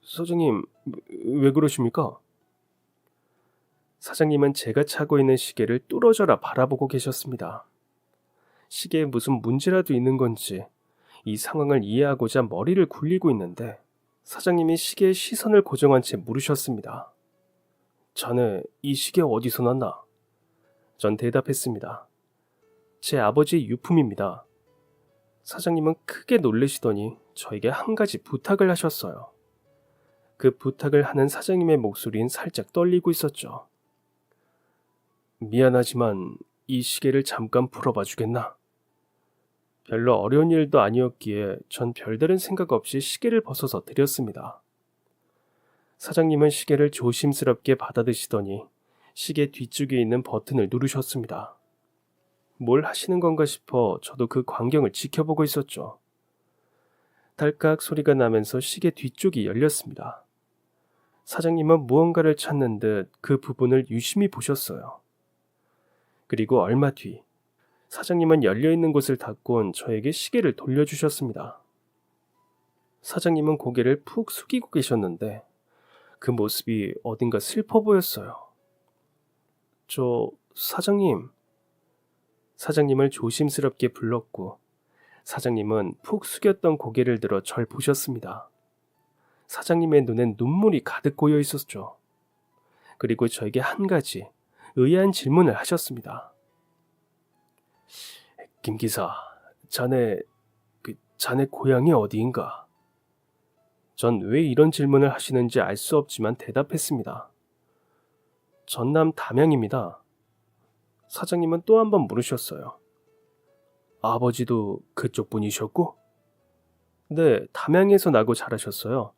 사장님, 왜 그러십니까? 사장님은 제가 차고 있는 시계를 뚫어져라 바라보고 계셨습니다. 시계에 무슨 문제라도 있는 건지 이 상황을 이해하고자 머리를 굴리고 있는데 사장님이 시계에 시선을 고정한 채 물으셨습니다. 자네 이 시계 어디서 났나? 전 대답했습니다. 제 아버지의 유품입니다. 사장님은 크게 놀라시더니 저에게 한 가지 부탁을 하셨어요. 그 부탁을 하는 사장님의 목소리는 살짝 떨리고 있었죠. 미안하지만 이 시계를 잠깐 풀어봐 주겠나? 별로 어려운 일도 아니었기에 전 별다른 생각 없이 시계를 벗어서 드렸습니다. 사장님은 시계를 조심스럽게 받아드시더니 시계 뒤쪽에 있는 버튼을 누르셨습니다. 뭘 하시는 건가 싶어 저도 그 광경을 지켜보고 있었죠. 달깍 소리가 나면서 시계 뒤쪽이 열렸습니다. 사장님은 무언가를 찾는 듯 그 부분을 유심히 보셨어요. 그리고 얼마 뒤 사장님은 열려있는 곳을 닫곤 저에게 시계를 돌려주셨습니다. 사장님은 고개를 푹 숙이고 계셨는데 그 모습이 어딘가 슬퍼 보였어요. 사장님. 사장님을 조심스럽게 불렀고 사장님은 푹 숙였던 고개를 들어 절 보셨습니다. 사장님의 눈엔 눈물이 가득 고여 있었죠. 그리고 저에게 한 가지 의아한 질문을 하셨습니다. 김 기사, 자네 고향이 어디인가? 전 왜 이런 질문을 하시는지 알 수 없지만 대답했습니다. 전남 담양입니다. 사장님은 또 한 번 물으셨어요. 아버지도 그쪽 분이셨고? 네, 담양에서 나고 자라셨어요.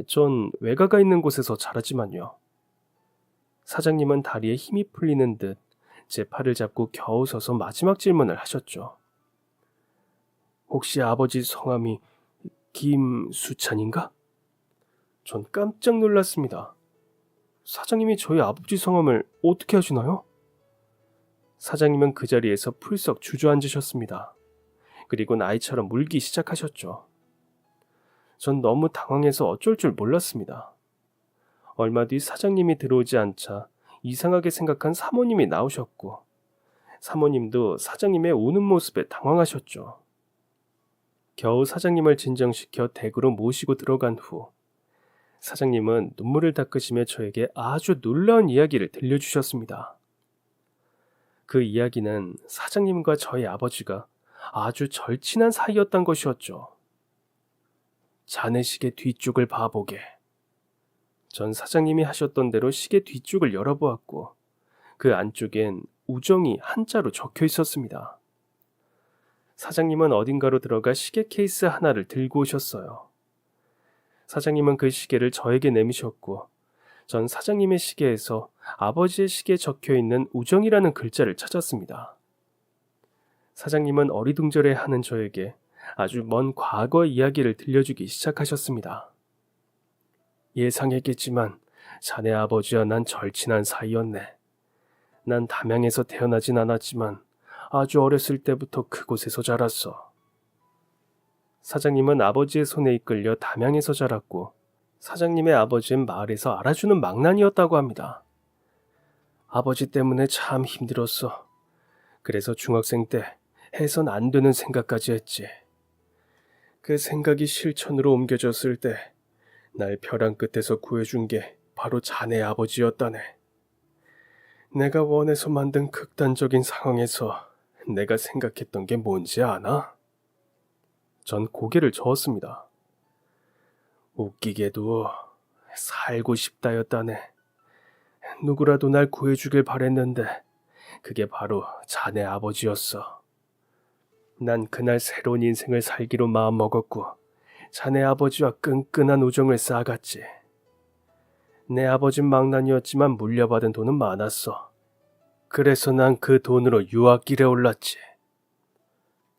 전 외가가 있는 곳에서 자랐지만요. 사장님은 다리에 힘이 풀리는 듯 제 팔을 잡고 겨우 서서 마지막 질문을 하셨죠. 혹시 아버지 성함이 김수찬인가? 전 깜짝 놀랐습니다. 사장님이 저희 아버지 성함을 어떻게 아시나요? 사장님은 그 자리에서 풀썩 주저앉으셨습니다. 그리고 나이처럼 물기 시작하셨죠. 전 너무 당황해서 어쩔 줄 몰랐습니다. 얼마 뒤 사장님이 들어오지 않자 이상하게 생각한 사모님이 나오셨고, 사모님도 사장님의 우는 모습에 당황하셨죠. 겨우 사장님을 진정시켜 댁으로 모시고 들어간 후 사장님은 눈물을 닦으시며 저에게 아주 놀라운 이야기를 들려주셨습니다. 그 이야기는 사장님과 저희 아버지가 아주 절친한 사이였던 것이었죠. 자네 시계 뒤쪽을 봐보게. 전 사장님이 하셨던 대로 시계 뒤쪽을 열어보았고 그 안쪽엔 우정이 한자로 적혀 있었습니다. 사장님은 어딘가로 들어가 시계 케이스 하나를 들고 오셨어요. 사장님은 그 시계를 저에게 내미셨고 전 사장님의 시계에서 아버지의 시계에 적혀 있는 우정이라는 글자를 찾았습니다. 사장님은 어리둥절해하는 저에게 아주 먼 과거 이야기를 들려주기 시작하셨습니다. 예상했겠지만 자네 아버지와 난 절친한 사이였네. 난 담양에서 태어나진 않았지만 아주 어렸을 때부터 그곳에서 자랐어. 사장님은 아버지의 손에 이끌려 담양에서 자랐고 사장님의 아버지는 마을에서 알아주는 망난이었다고 합니다. 아버지 때문에 참 힘들었어. 그래서 중학생 때 해선 안 되는 생각까지 했지. 그 생각이 실천으로 옮겨졌을 때 날 벼랑 끝에서 구해준 게 바로 자네 아버지였다네. 내가 원해서 만든 극단적인 상황에서 내가 생각했던 게 뭔지 아나? 전 고개를 저었습니다. 웃기게도 살고 싶다였다네. 누구라도 날 구해주길 바랬는데 그게 바로 자네 아버지였어. 난 그날 새로운 인생을 살기로 마음먹었고 자네 아버지와 끈끈한 우정을 쌓아갔지. 내 아버진 망난이었지만 물려받은 돈은 많았어. 그래서 난 그 돈으로 유학길에 올랐지.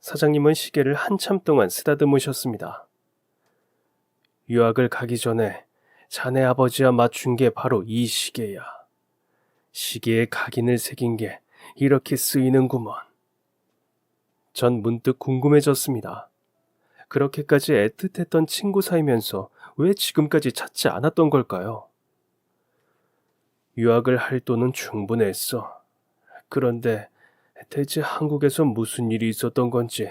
사장님은 시계를 한참 동안 쓰다듬으셨습니다. 유학을 가기 전에 자네 아버지와 맞춘 게 바로 이 시계야. 시계에 각인을 새긴 게 이렇게 쓰이는구먼. 전 문득 궁금해졌습니다. 그렇게까지 애틋했던 친구 사이면서 왜 지금까지 찾지 않았던 걸까요? 유학을 할 돈은 충분했어. 그런데 대체 한국에서 무슨 일이 있었던 건지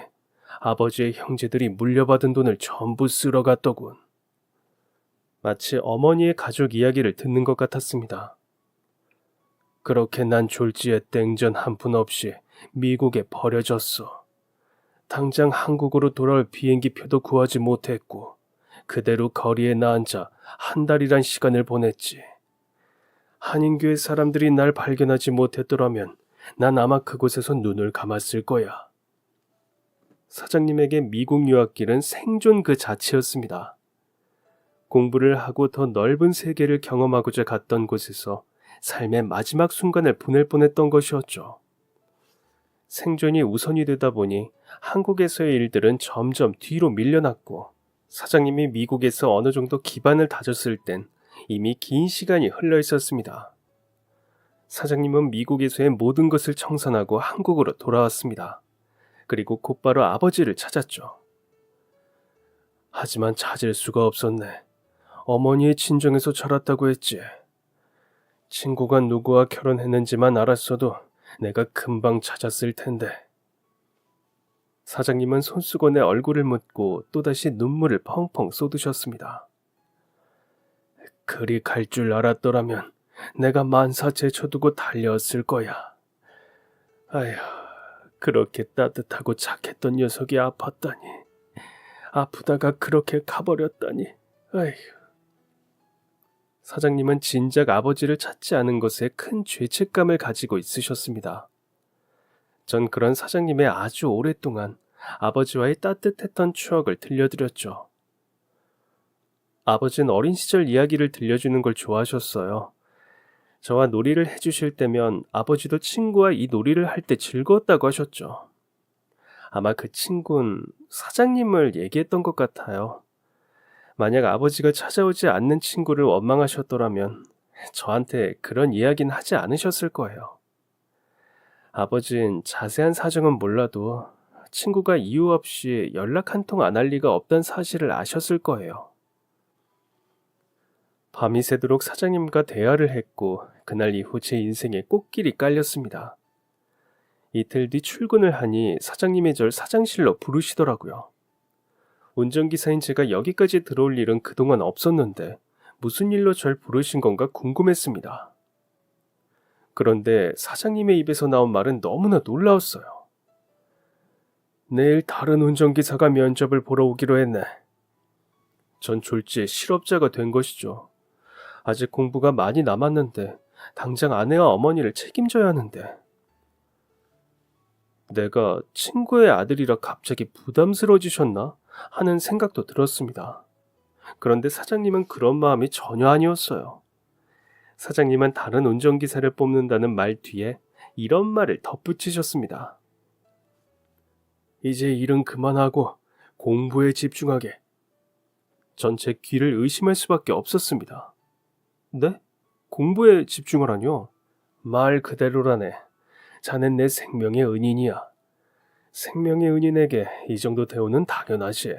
아버지의 형제들이 물려받은 돈을 전부 쓸어갔더군. 마치 어머니의 가족 이야기를 듣는 것 같았습니다. 그렇게 난 졸지에 땡전 한 푼 없이 미국에 버려졌어. 당장 한국으로 돌아올 비행기 표도 구하지 못했고 그대로 거리에 나앉아 한 달이란 시간을 보냈지. 한인교회 사람들이 날 발견하지 못했더라면 난 아마 그곳에서 눈을 감았을 거야. 사장님에게 미국 유학길은 생존 그 자체였습니다. 공부를 하고 더 넓은 세계를 경험하고자 갔던 곳에서 삶의 마지막 순간을 보낼 뻔했던 것이었죠. 생존이 우선이 되다 보니 한국에서의 일들은 점점 뒤로 밀려났고 사장님이 미국에서 어느 정도 기반을 다졌을 땐 이미 긴 시간이 흘러 있었습니다. 사장님은 미국에서의 모든 것을 청산하고 한국으로 돌아왔습니다. 그리고 곧바로 아버지를 찾았죠. 하지만 찾을 수가 없었네. 어머니의 친정에서 자랐다고 했지. 친구가 누구와 결혼했는지만 알았어도 내가 금방 찾았을 텐데. 사장님은 손수건에 얼굴을 묻고 또다시 눈물을 펑펑 쏟으셨습니다. 그리 갈 줄 알았더라면 내가 만사 제쳐두고 달려왔을 거야. 아휴, 그렇게 따뜻하고 착했던 녀석이 아팠다니. 아프다가 그렇게 가버렸다니. 아휴. 사장님은 진작 아버지를 찾지 않은 것에 큰 죄책감을 가지고 있으셨습니다. 전 그런 사장님의 아주 오랫동안 아버지와의 따뜻했던 추억을 들려드렸죠. 아버지는 어린 시절 이야기를 들려주는 걸 좋아하셨어요. 저와 놀이를 해주실 때면 아버지도 친구와 이 놀이를 할 때 즐거웠다고 하셨죠. 아마 그 친구는 사장님을 얘기했던 것 같아요. 만약 아버지가 찾아오지 않는 친구를 원망하셨더라면 저한테 그런 이야기는 하지 않으셨을 거예요. 아버진 자세한 사정은 몰라도 친구가 이유 없이 연락 한 통 안 할 리가 없다는 사실을 아셨을 거예요. 밤이 새도록 사장님과 대화를 했고 그날 이후 제 인생에 꽃길이 깔렸습니다. 이틀 뒤 출근을 하니 사장님이 절 사장실로 부르시더라고요. 운전기사인 제가 여기까지 들어올 일은 그동안 없었는데 무슨 일로 절 부르신 건가 궁금했습니다. 그런데 사장님의 입에서 나온 말은 너무나 놀라웠어요. 내일 다른 운전기사가 면접을 보러 오기로 했네. 전 졸지에 실업자가 된 것이죠. 아직 공부가 많이 남았는데 당장 아내와 어머니를 책임져야 하는데. 내가 친구의 아들이라 갑자기 부담스러워지셨나 하는 생각도 들었습니다. 그런데 사장님은 그런 마음이 전혀 아니었어요. 사장님은 다른 운전기사를 뽑는다는 말 뒤에 이런 말을 덧붙이셨습니다. 이제 일은 그만하고 공부에 집중하게. 전 제 귀를 의심할 수밖에 없었습니다. 네? 공부에 집중하라뇨? 말 그대로라네. 자넨 내 생명의 은인이야. 생명의 은인에게 이 정도 대우는 당연하지.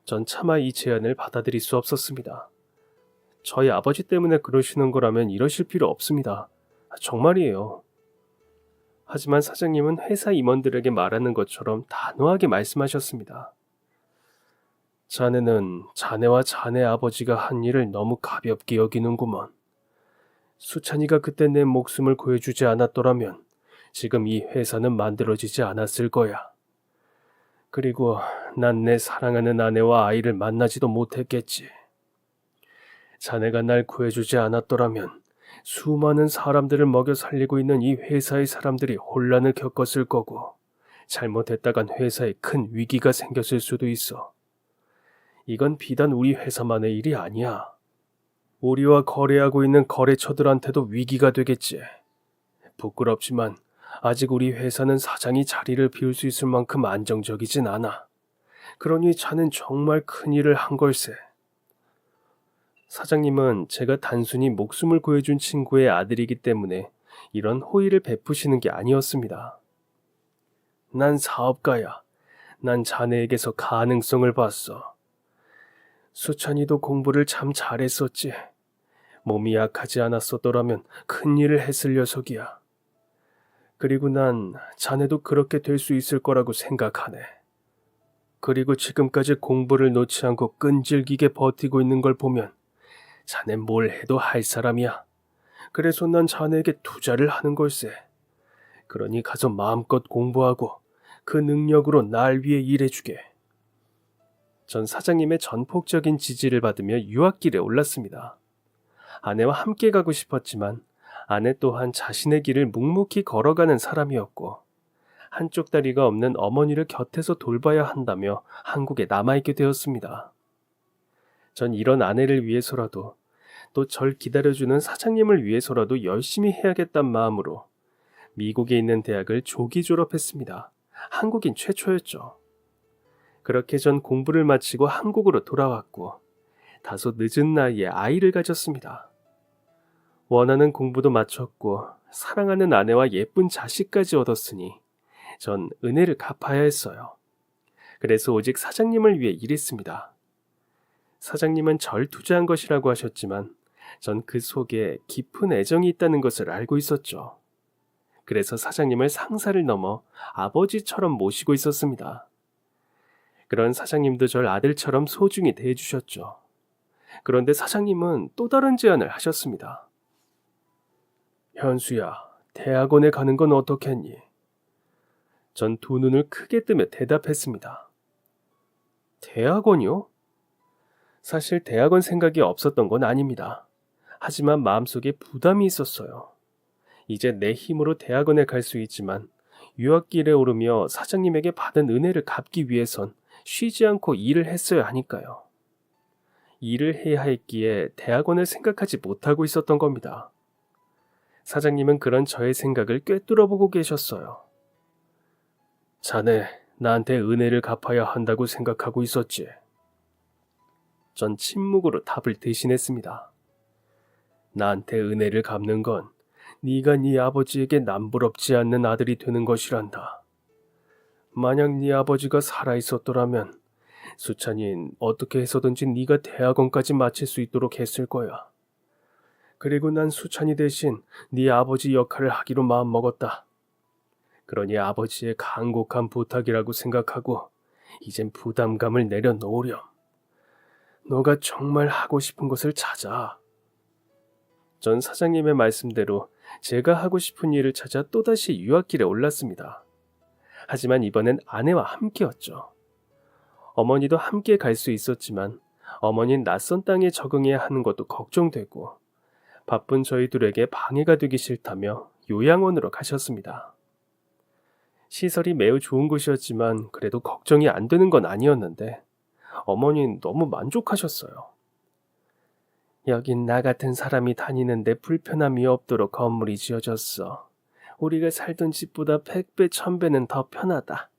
전 차마 이 제안을 받아들일 수 없었습니다. 저희 아버지 때문에 그러시는 거라면 이러실 필요 없습니다. 정말이에요. 하지만 사장님은 회사 임원들에게 말하는 것처럼 단호하게 말씀하셨습니다. 자네는 자네와 자네 아버지가 한 일을 너무 가볍게 여기는구먼. 수찬이가 그때 내 목숨을 구해주지 않았더라면 지금 이 회사는 만들어지지 않았을 거야. 그리고 난 내 사랑하는 아내와 아이를 만나지도 못했겠지. 자네가 날 구해주지 않았더라면 수많은 사람들을 먹여 살리고 있는 이 회사의 사람들이 혼란을 겪었을 거고 잘못했다간 회사에 큰 위기가 생겼을 수도 있어. 이건 비단 우리 회사만의 일이 아니야. 우리와 거래하고 있는 거래처들한테도 위기가 되겠지. 부끄럽지만 아직 우리 회사는 사장이 자리를 비울 수 있을 만큼 안정적이진 않아. 그러니 자넨 정말 큰일을 한 걸세. 사장님은 제가 단순히 목숨을 구해준 친구의 아들이기 때문에 이런 호의를 베푸시는 게 아니었습니다. 난 사업가야. 난 자네에게서 가능성을 봤어. 수찬이도 공부를 참 잘했었지. 몸이 약하지 않았었더라면 큰일을 했을 녀석이야. 그리고 난 자네도 그렇게 될 수 있을 거라고 생각하네. 그리고 지금까지 공부를 놓지 않고 끈질기게 버티고 있는 걸 보면 자넨 뭘 해도 할 사람이야. 그래서 난 자네에게 투자를 하는 걸세. 그러니 가서 마음껏 공부하고 그 능력으로 날 위해 일해주게. 전 사장님의 전폭적인 지지를 받으며 유학길에 올랐습니다. 아내와 함께 가고 싶었지만 아내 또한 자신의 길을 묵묵히 걸어가는 사람이었고 한쪽 다리가 없는 어머니를 곁에서 돌봐야 한다며 한국에 남아있게 되었습니다. 전 이런 아내를 위해서라도 또 절 기다려주는 사장님을 위해서라도 열심히 해야겠단 마음으로 미국에 있는 대학을 조기 졸업했습니다. 한국인 최초였죠. 그렇게 전 공부를 마치고 한국으로 돌아왔고 다소 늦은 나이에 아이를 가졌습니다. 원하는 공부도 마쳤고 사랑하는 아내와 예쁜 자식까지 얻었으니 전 은혜를 갚아야 했어요. 그래서 오직 사장님을 위해 일했습니다. 사장님은 절 투자한 것이라고 하셨지만 전 그 속에 깊은 애정이 있다는 것을 알고 있었죠. 그래서 사장님을 상사를 넘어 아버지처럼 모시고 있었습니다. 그런 사장님도 절 아들처럼 소중히 대해주셨죠. 그런데 사장님은 또 다른 제안을 하셨습니다. 현수야, 대학원에 가는 건 어떻겠니? 전 두 눈을 크게 뜨며 대답했습니다. 대학원이요? 사실 대학원 생각이 없었던 건 아닙니다. 하지만 마음속에 부담이 있었어요. 이제 내 힘으로 대학원에 갈 수 있지만 유학길에 오르며 사장님에게 받은 은혜를 갚기 위해선 쉬지 않고 일을 했어야 하니까요. 일을 해야 했기에 대학원을 생각하지 못하고 있었던 겁니다. 사장님은 그런 저의 생각을 꿰뚫어보고 계셨어요. 자네, 나한테 은혜를 갚아야 한다고 생각하고 있었지. 전 침묵으로 답을 대신했습니다. 나한테 은혜를 갚는 건 네가 네 아버지에게 남부럽지 않는 아들이 되는 것이란다. 만약 네 아버지가 살아있었더라면 수찬이는 어떻게 해서든지 네가 대학원까지 마칠 수 있도록 했을 거야. 그리고 난 수찬이 대신 네 아버지 역할을 하기로 마음먹었다. 그러니 아버지의 간곡한 부탁이라고 생각하고 이젠 부담감을 내려놓으렴. 너가 정말 하고 싶은 것을 찾아. 전 사장님의 말씀대로 제가 하고 싶은 일을 찾아 또다시 유학길에 올랐습니다. 하지만 이번엔 아내와 함께였죠. 어머니도 함께 갈 수 있었지만 어머니는 낯선 땅에 적응해야 하는 것도 걱정되고 바쁜 저희 둘에게 방해가 되기 싫다며 요양원으로 가셨습니다. 시설이 매우 좋은 곳이었지만 그래도 걱정이 안 되는 건 아니었는데 어머니는 너무 만족하셨어요. 여긴 나 같은 사람이 다니는데 불편함이 없도록 건물이 지어졌어. 우리가 살던 집보다 100배, 1000배는 더 편하다.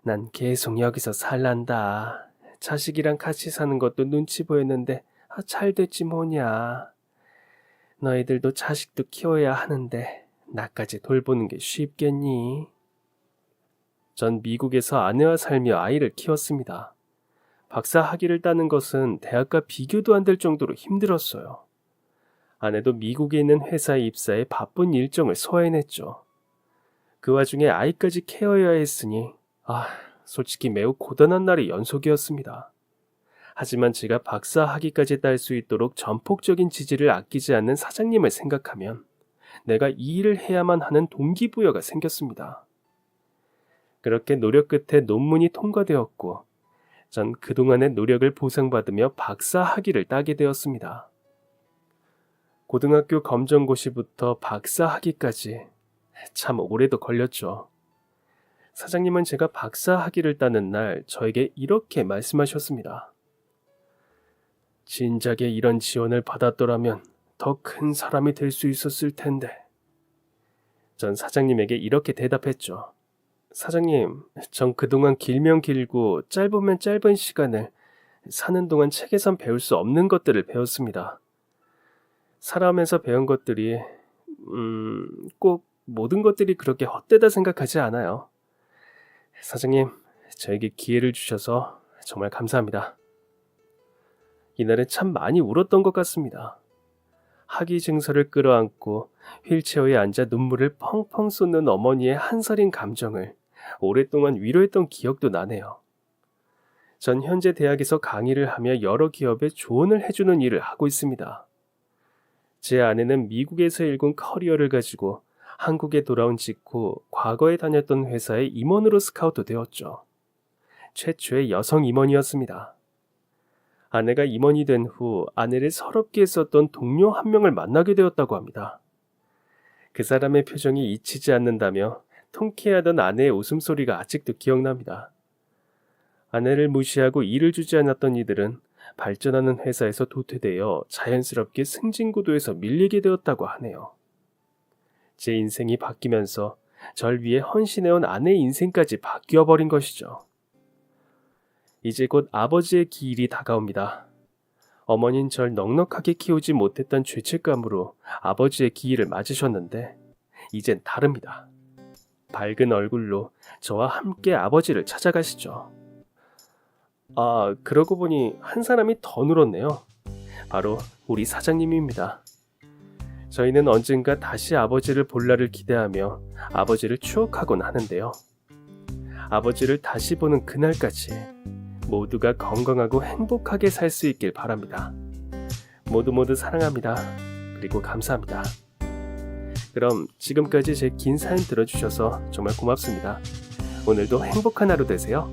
난 계속 여기서 살란다. 자식이랑 같이 사는 것도 눈치 보였는데 잘 됐지 뭐냐. 너희들도 자식도 키워야 하는데 나까지 돌보는 게 쉽겠니? 전 미국에서 아내와 살며 아이를 키웠습니다. 박사 학위를 따는 것은 대학과 비교도 안 될 정도로 힘들었어요. 아내도 미국에 있는 회사에 입사해 바쁜 일정을 소화해냈죠. 그 와중에 아이까지 케어해야 했으니 솔직히 매우 고단한 날의 연속이었습니다. 하지만 제가 박사 학위까지 딸 수 있도록 전폭적인 지지를 아끼지 않는 사장님을 생각하면 내가 이 일을 해야만 하는 동기부여가 생겼습니다. 그렇게 노력 끝에 논문이 통과되었고 전 그동안의 노력을 보상받으며 박사 학위를 따게 되었습니다. 고등학교 검정고시부터 박사 학위까지 참 오래도 걸렸죠. 사장님은 제가 박사 학위를 따는 날 저에게 이렇게 말씀하셨습니다. 진작에 이런 지원을 받았더라면 더 큰 사람이 될 수 있었을 텐데. 전 사장님에게 이렇게 대답했죠. 사장님, 전 그동안 길면 길고 짧으면 짧은 시간을 사는 동안 책에선 배울 수 없는 것들을 배웠습니다. 살아오면서 배운 것들이 꼭 모든 것들이 그렇게 헛되다 생각하지 않아요. 사장님, 저에게 기회를 주셔서 정말 감사합니다. 이날은 참 많이 울었던 것 같습니다. 학위 증서를 끌어안고 휠체어에 앉아 눈물을 펑펑 쏟는 어머니의 한서린 감정을 오랫동안 위로했던 기억도 나네요. 전 현재 대학에서 강의를 하며 여러 기업에 조언을 해주는 일을 하고 있습니다. 제 아내는 미국에서 일군 커리어를 가지고 한국에 돌아온 직후 과거에 다녔던 회사의 임원으로 스카우트 되었죠. 최초의 여성 임원이었습니다. 아내가 임원이 된 후 아내를 서럽게 했었던 동료 한 명을 만나게 되었다고 합니다. 그 사람의 표정이 잊히지 않는다며 통쾌하던 아내의 웃음소리가 아직도 기억납니다. 아내를 무시하고 일을 주지 않았던 이들은 발전하는 회사에서 도태되어 자연스럽게 승진구도에서 밀리게 되었다고 하네요. 제 인생이 바뀌면서 절 위해 헌신해온 아내의 인생까지 바뀌어버린 것이죠. 이제 곧 아버지의 기일이 다가옵니다. 어머니는 절 넉넉하게 키우지 못했던 죄책감으로 아버지의 기일을 맞으셨는데 이젠 다릅니다. 밝은 얼굴로 저와 함께 아버지를 찾아가시죠. 그러고 보니 한 사람이 더 늘었네요. 바로 우리 사장님입니다. 저희는 언젠가 다시 아버지를 볼 날을 기대하며 아버지를 추억하곤 하는데요. 아버지를 다시 보는 그날까지 모두가 건강하고 행복하게 살 수 있길 바랍니다. 모두 사랑합니다. 그리고 감사합니다. 그럼 지금까지 제 긴 사연 들어주셔서 정말 고맙습니다. 오늘도 행복한 하루 되세요.